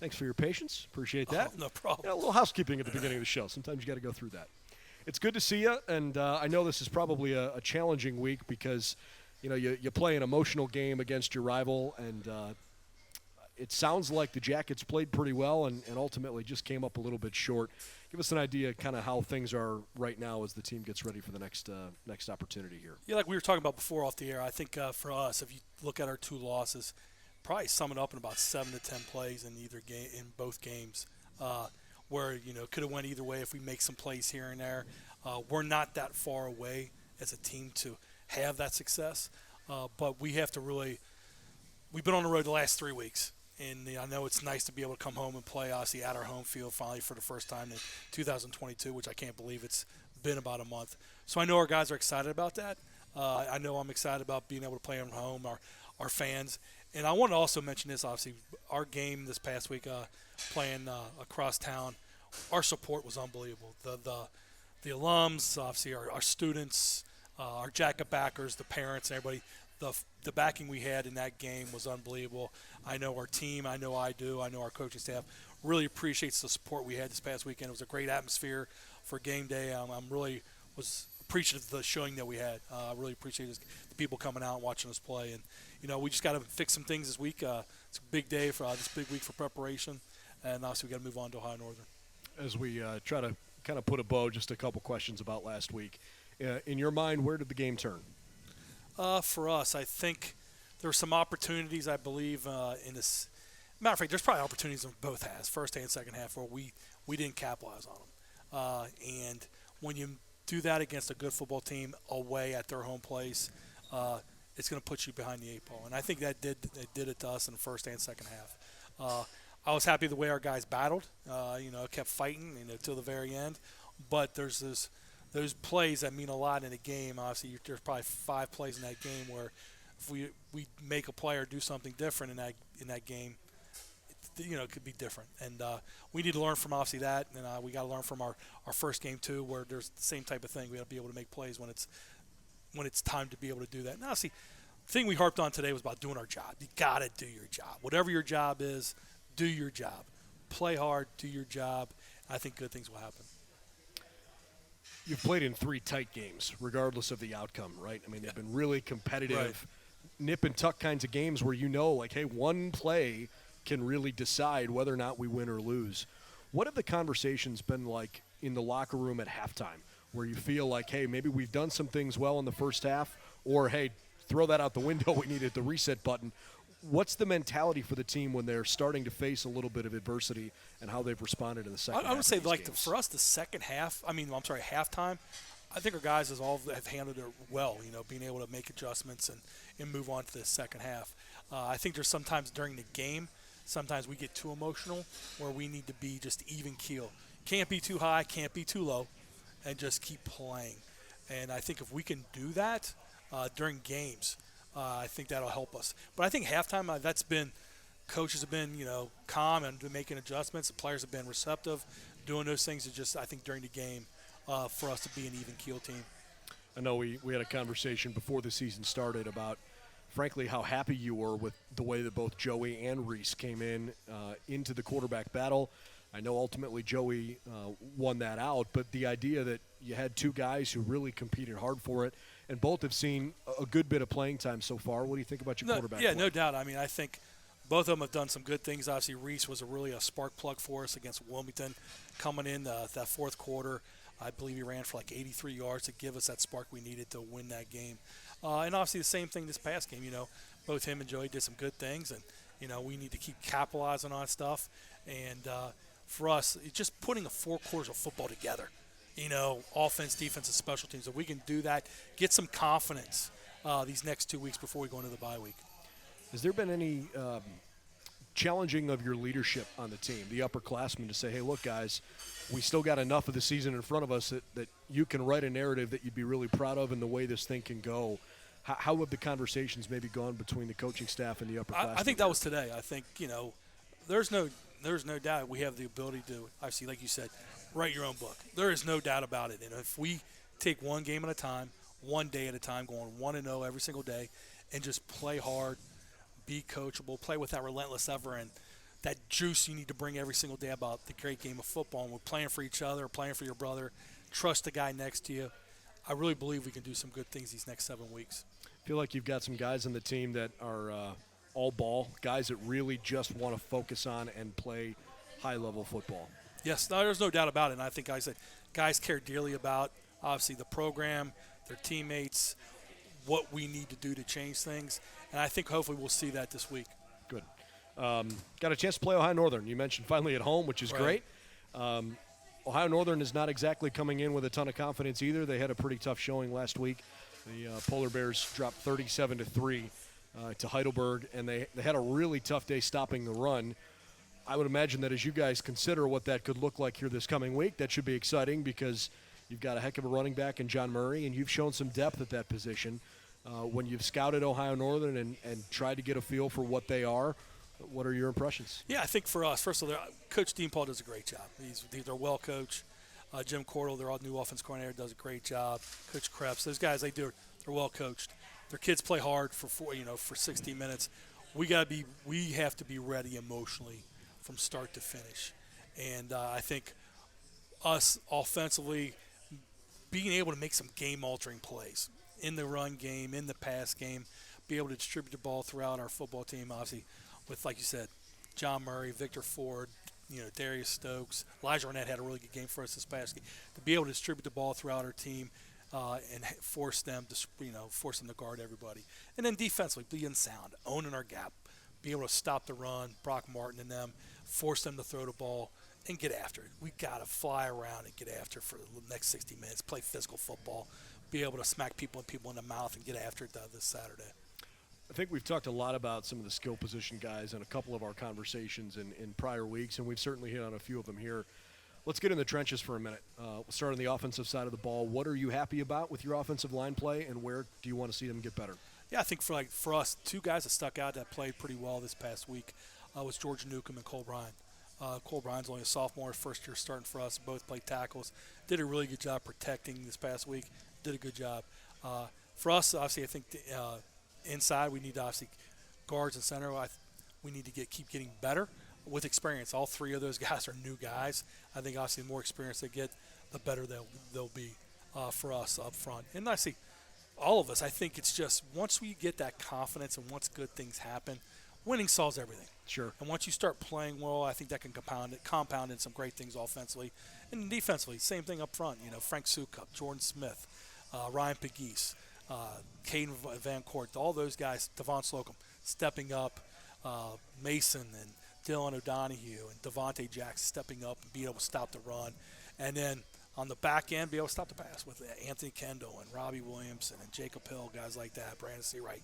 Thanks for your patience. Appreciate that. Oh, no problem. A little housekeeping at the beginning of the show. Sometimes you got to go through that. It's good to see you, and I know this is probably a challenging week because, you play an emotional game against your rival, and it sounds like the Jackets played pretty well and ultimately just came up a little bit short. Give us an idea kind of how things are right now as the team gets ready for the next opportunity here. Yeah, like we were talking about before off the air, I think for us, if you look at our 2 losses, probably sum it up in about 7 to 10 plays in both games, where could have went either way if we make some plays here and there. We're not that far away as a team to have that success, but we have to really. We've been on the road the last 3 weeks, and I know it's nice to be able to come home and play obviously at our home field finally for the first time in 2022, which I can't believe it's been about a month. So I know our guys are excited about that. I know I'm excited about being able to play at home, our fans. And I want to also mention this, obviously, our game this past week playing across town, our support was unbelievable. The alums, obviously our students, our Jacket backers, the parents, everybody, the backing we had in that game was unbelievable. I know our team, I know our coaching staff really appreciates the support we had this past weekend. It was a great atmosphere for game day. I'm really was appreciative of the showing that we had. I really appreciate the people coming out and watching us play. And, we just got to fix some things this week. It's a big day for this big week for preparation. And obviously we got to move on to Ohio Northern. As we try to kind of put a bow, just a couple questions about last week. In your mind, where did the game turn? For us, I think there were some opportunities, I believe, in this. Matter of fact, there's probably opportunities in both halves, first and second half, where we didn't capitalize on them. And when you do that against a good football team away at their home place, it's going to put you behind the 8 ball. And I think that did it to us in the first and second half. I was happy the way our guys battled, kept fighting, till the very end. But there's those plays that mean a lot in a game. Obviously, there's probably 5 plays in that game where if we make a play or do something different in that game, it could be different. And we need to learn from obviously that, and we got to learn from our first game too, where there's the same type of thing. We got to be able to make plays when it's time to be able to do that. Now, see, the thing we harped on today was about doing our job. You got to do your job. Whatever your job is, do your job. Play hard, do your job. I think good things will happen. You've played in 3 tight games, regardless of the outcome, right? I mean, they've been really competitive, right. Nip and tuck kinds of games where hey, one play can really decide whether or not we win or lose. What have the conversations been like in the locker room at halftime, where you feel like, hey, maybe we've done some things well in the first half, or, hey, throw that out the window, we needed the reset button. What's the mentality for the team when they're starting to face a little bit of adversity and how they've responded in the second half? I would say, for us, the second half, halftime, I think our guys have handled it well, being able to make adjustments and move on to the second half. I think there's sometimes during the game, sometimes we get too emotional where we need to be just even keel. Can't be too high, can't be too low, and just keep playing. And I think if we can do that during games, I think that'll help us. But I think halftime, coaches have been, calm and making adjustments. The players have been receptive, doing those things. Is just, I think, during the game for us to be an even keel team. I know we had a conversation before the season started about, frankly, how happy you were with the way that both Joey and Reese came into the quarterback battle. I know ultimately Joey won that out, but the idea that you had 2 guys who really competed hard for it, and both have seen a good bit of playing time so far. What do you think about your quarterback? Yeah, play? No doubt. I think both of them have done some good things. Obviously, Reese was really a spark plug for us against Wilmington coming in that fourth quarter. I believe he ran for like 83 yards to give us that spark we needed to win that game. And obviously the same thing this past game. Both him and Joey did some good things, and we need to keep capitalizing on stuff. And for us, it's just putting 4 quarters of football together. Offense, defense, and special teams. If we can do that, get some confidence these next 2 weeks before we go into the bye week. Has there been any challenging of your leadership on the team, the upperclassmen, to say, hey, look, guys, we still got enough of the season in front of us that you can write a narrative that you'd be really proud of in the way this thing can go? How have the conversations maybe gone between the coaching staff and the upperclassmen? I think that was today. I think, there's no doubt we have the ability to, obviously, like you said, write your own book. There is no doubt about it. And if we take one game at a time, one day at a time, going 1-0 every single day, and just play hard, be coachable, play with that relentless effort, and that juice you need to bring every single day about the great game of football. And we're playing for each other, playing for your brother. Trust the guy next to you. I really believe we can do some good things these next 7 weeks. I feel like you've got some guys on the team that are all ball, guys that really just want to focus on and play high-level football. Yes, no, there's no doubt about it. And I think guys care dearly about, obviously, the program, their teammates, what we need to do to change things. And I think hopefully we'll see that this week. Good. Got a chance to play Ohio Northern. You mentioned finally at home, which is great. Ohio Northern is not exactly coming in with a ton of confidence either. They had a pretty tough showing last week. The Polar Bears dropped 37-3 to Heidelberg, and they had a really tough day stopping the run. I would imagine that as you guys consider what that could look like here this coming week, that should be exciting because you've got a heck of a running back in John Murray, and you've shown some depth at that position. When you've scouted Ohio Northern and tried to get a feel for what they are, what are your impressions? Yeah, I think for us, first of all, Coach Dean Paul does a great job. They're well coached. Jim Cordell, their new offense coordinator, does a great job. Coach Krebs, those guys, they're well coached. Their kids play hard for 60 minutes. We have to be ready emotionally from start to finish. And I think us offensively being able to make some game-altering plays in the run game, in the pass game, be able to distribute the ball throughout our football team, obviously, with, like you said, John Murray, Victor Ford, Darius Stokes. Elijah Arnett had a really good game for us this past game. To be able to distribute the ball throughout our team and force them to guard everybody. And then defensively, being sound, owning our gap, be able to stop the run, Brock Martin and them, force them to throw the ball, and get after it. We got to fly around and get after it for the next 60 minutes, play physical football, be able to smack people in the mouth and get after it this Saturday. I think we've talked a lot about some of the skill position guys in a couple of our conversations in prior weeks, and we've certainly hit on a few of them here. Let's get in the trenches for a minute. We'll start on the offensive side of the ball. What are you happy about with your offensive line play, and where do you want to see them get better? Yeah, I think for us, two guys that stuck out that played pretty well this past week was George Newcomb and Cole Bryan. Cole Bryan's only a sophomore, first year starting for us. Both played tackles. Did a really good job protecting this past week. Did a good job. For us, obviously, I think inside we need to obviously guards and center. We need to keep getting better with experience. All three of those guys are new guys. I think obviously the more experience they get, the better they'll be for us up front. And I see all of us. I think it's just once we get that confidence and once good things happen, winning solves everything. Sure. And once you start playing well, I think that can compound in some great things offensively and defensively. Same thing up front. Frank Sukup, Jordan Smith, Ryan Pegues, Caden Van Court, all those guys, Devon Slocum, stepping up, Mason and Dylan O'Donohue and Devontae Jackson stepping up and being able to stop the run. And then on the back end, be able to stop the pass with Anthony Kendall and Robbie Williamson and Jacob Hill, guys like that, Brandon Seawright,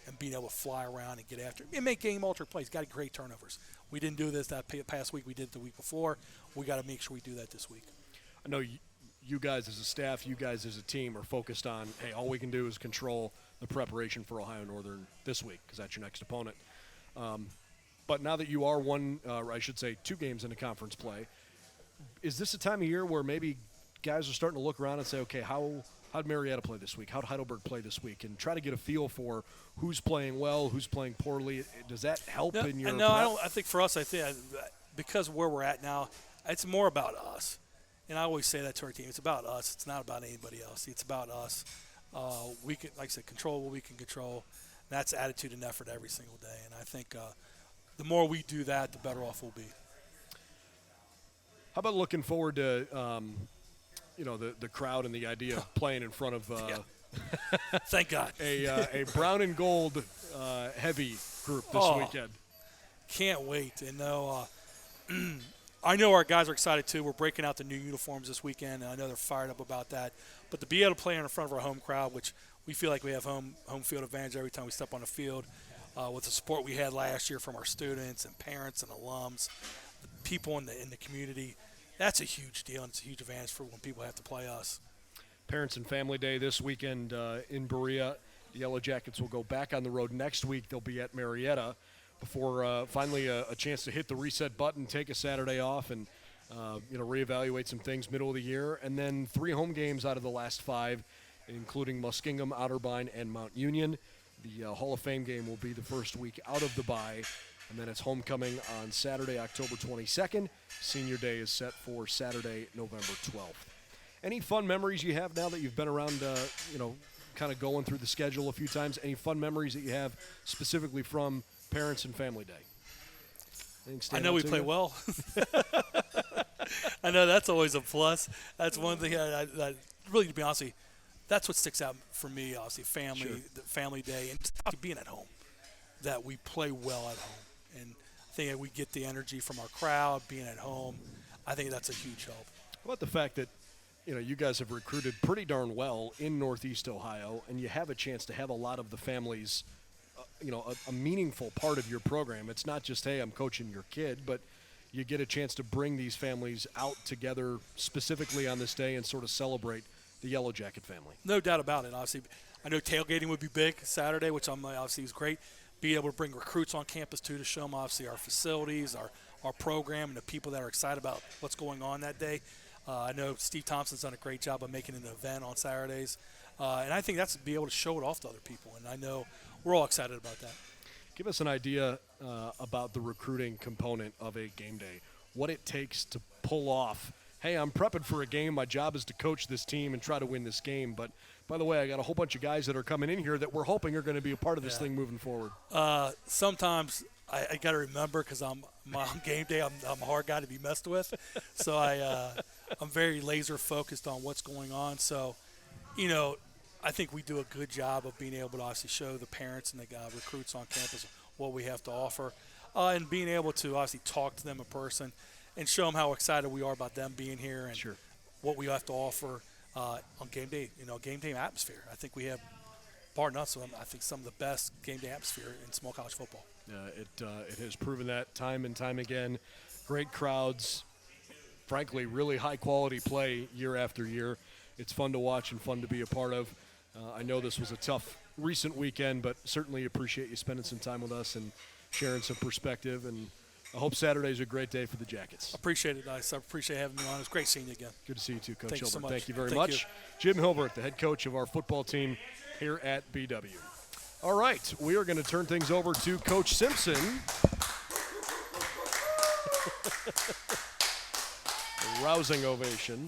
and being able to fly around and get after it and make game-altering plays. Got great turnovers. We didn't do this that past week. We did it the week before. We got to make sure we do that this week. I know you guys as a staff, you guys as a team are focused on, hey, all we can do is control the preparation for Ohio Northern this week because that's your next opponent. But now that you are two games into conference play, is this a time of year where maybe guys are starting to look around and say, okay, how'd Marietta play this week? How'd Heidelberg play this week? And try to get a feel for who's playing well, who's playing poorly. Does that help in your No, I don't. I think for us, because where we're at now, it's more about us. And I always say that to our team. It's about us. It's not about anybody else. It's about us. We can, like I said, control what we can control. And that's attitude and effort every single day. And I think the more we do that, the better off we'll be. How about looking forward to, the crowd and the idea of playing in front of thank God a brown and gold heavy group this weekend? Can't wait. And I know our guys are excited too. We're breaking out the new uniforms this weekend, and I know they're fired up about that. But to be able to play in front of our home crowd, which we feel like we have home field advantage every time we step on the field, with the support we had last year from our students and parents and alums, the people in the community, that's a huge deal, and it's a huge advantage for when people have to play us. Parents and Family Day this weekend in Berea. The Yellow Jackets will go back on the road next week. They'll be at Marietta before finally a chance to hit the reset button, take a Saturday off, and reevaluate some things middle of the year. And then 3 home games out of the last 5, including Muskingum, Otterbein, and Mount Union. The Hall of Fame game will be the first week out of the bye. And then it's homecoming on Saturday, October 22nd. Senior day is set for Saturday, November 12th. Any fun memories you have now that you've been around, kind of going through the schedule a few times? Any fun memories that you have specifically from Parents and Family Day? I know we play well. I know that's always a plus. That's one thing that really, to be honest with you, that's what sticks out for me, obviously, the family day, and just being at home, that we play well at home. And I think that we get the energy from our crowd, being at home. I think that's a huge help. How about the fact that, you guys have recruited pretty darn well in Northeast Ohio, and you have a chance to have a lot of the families, a meaningful part of your program. It's not just, hey, I'm coaching your kid, but you get a chance to bring these families out together specifically on this day and sort of celebrate the Yellow Jacket family. No doubt about it. Obviously, I know tailgating would be big Saturday, which obviously is great. Be able to bring recruits on campus too, to show them obviously our facilities, our program, and the people that are excited about what's going on that day. I know Steve Thompson's done a great job of making an event on Saturdays, and I think that's to be able to show it off to other people. And I know we're all excited about that. Give us an idea about the recruiting component of a game day. What it takes to pull off, hey, I'm prepping for a game. My job is to coach this team and try to win this game. But, by the way, I got a whole bunch of guys that are coming in here that we're hoping are going to be a part of this thing moving forward. Sometimes I got to remember, because on game day, I'm a hard guy to be messed with. So I'm very laser focused on what's going on. So, I think we do a good job of being able to obviously show the parents and the recruits on campus what we have to offer, and being able to obviously talk to them in person and show them how excited we are about them being here and what we have to offer on game day. Game day atmosphere. I think we have, pardon us, I think some of the best game day atmosphere in small college football. It has proven that time and time again. Great crowds, frankly, really high-quality play year after year. It's fun to watch and fun to be a part of. I know this was a tough recent weekend, but certainly appreciate you spending some time with us and sharing some perspective. And I hope Saturday's a great day for the Jackets. Appreciate it, Dice. I appreciate having me on. It was great seeing you again. Good to see you too, Coach Thank you Hilbert. so much. Thank you very Thank much. you. Jim Hilvert, the head coach of our football team here at BW. All right, we are going to turn things over to Coach Simpson. A rousing ovation.